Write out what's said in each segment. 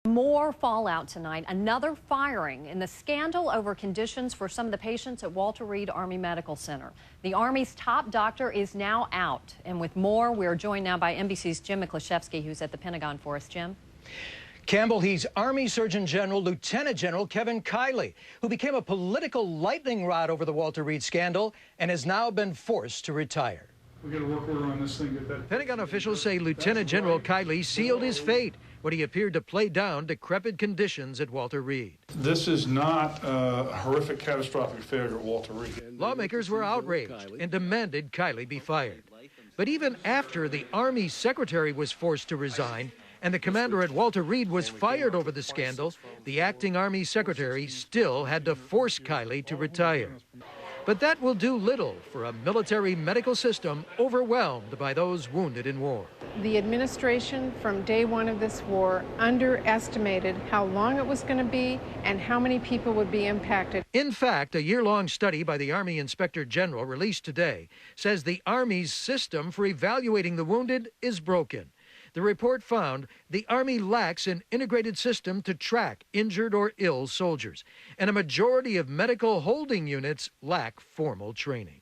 More fallout tonight, another firing in the scandal over conditions for some of the patients at Walter Reed Army Medical Center. The Army's top doctor is now out. And with more, we're joined now by NBC's Jim Miklashevsky, who's at the Pentagon for us. Jim? Campbell, he's Army Surgeon General Lieutenant General Kevin Kiley, who became a political lightning rod over the Walter Reed scandal and has now been forced to retire. We got to work over on this thing. Pentagon officials say Lieutenant General Kiley sealed his fate when he appeared to play down decrepit conditions at Walter Reed. This is not a horrific, catastrophic failure at Walter Reed. Lawmakers were outraged and demanded Kiley be fired. But even after the Army secretary was forced to resign and the commander at Walter Reed was fired over the scandal, the acting Army secretary still had to force Kiley to retire. But that will do little for a military medical system overwhelmed by those wounded in war. The administration from day one of this war underestimated how long it was going to be and how many people would be impacted. In fact, a year-long study by the Army Inspector General released today says the Army's system for evaluating the wounded is broken. The report found the Army lacks an integrated system to track injured or ill soldiers, and a majority of medical holding units lack formal training.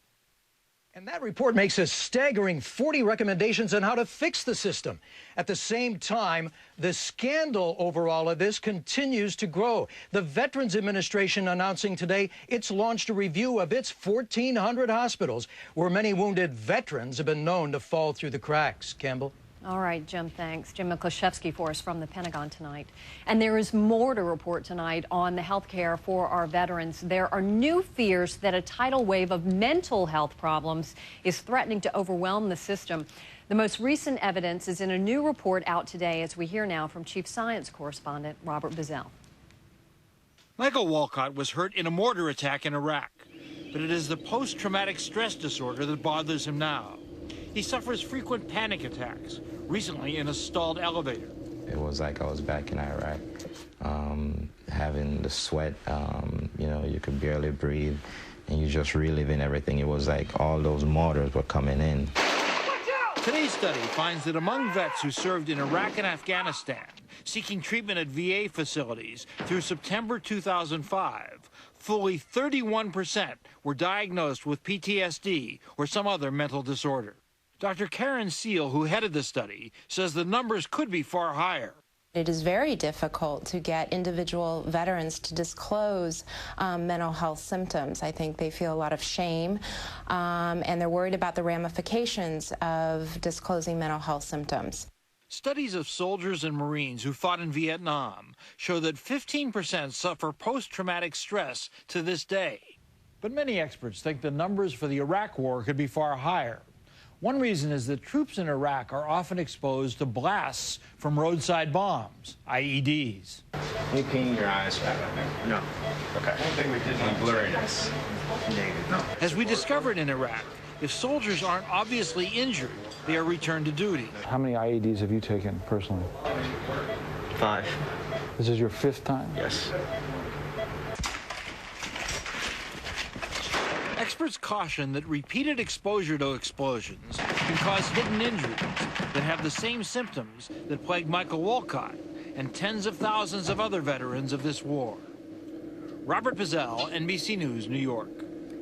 And that report makes a staggering 40 recommendations on how to fix the system. At the same time, the scandal over all of this continues to grow. The Veterans Administration announcing today it's launched a review of its 1,400 hospitals, where many wounded veterans have been known to fall through the cracks. Campbell? All right, Jim, thanks. Jim Miklashevsky for us from the Pentagon tonight. And there is more to report tonight on the health care for our veterans. There are new fears that a tidal wave of mental health problems is threatening to overwhelm the system. The most recent evidence is in a new report out today, as we hear now from Chief Science Correspondent Robert Bazell. Michael Walcott was hurt in a mortar attack in Iraq, but it is the post-traumatic stress disorder that bothers him now. He suffers frequent panic attacks, recently in a stalled elevator. It was like I was back in Iraq, having the sweat, you could barely breathe, and you just reliving everything. It was like all those mortars were coming in. Today's study finds that among vets who served in Iraq and Afghanistan, seeking treatment at VA facilities through September 2005, fully 31% were diagnosed with PTSD or some other mental disorder. Dr. Karen Seal, who headed the study, says the numbers could be far higher. It is very difficult to get individual veterans to disclose mental health symptoms. I think they feel a lot of shame, and they're worried about the ramifications of disclosing mental health symptoms. Studies of soldiers and Marines who fought in Vietnam show that 15% suffer post-traumatic stress to this day. But many experts think the numbers for the Iraq War could be far higher. One reason is that troops in Iraq are often exposed to blasts from roadside bombs, IEDs. Can you clean your eyes back up there? No. Okay. I don't think we did any blurriness. No. As we discovered in Iraq, if soldiers aren't obviously injured, they are returned to duty. How many IEDs have you taken personally? 5. This is your 5th time? Yes. Experts caution that repeated exposure to explosions can cause hidden injuries that have the same symptoms that plagued Michael Walcott and tens of thousands of other veterans of this war. Robert Bazell, NBC News, New York.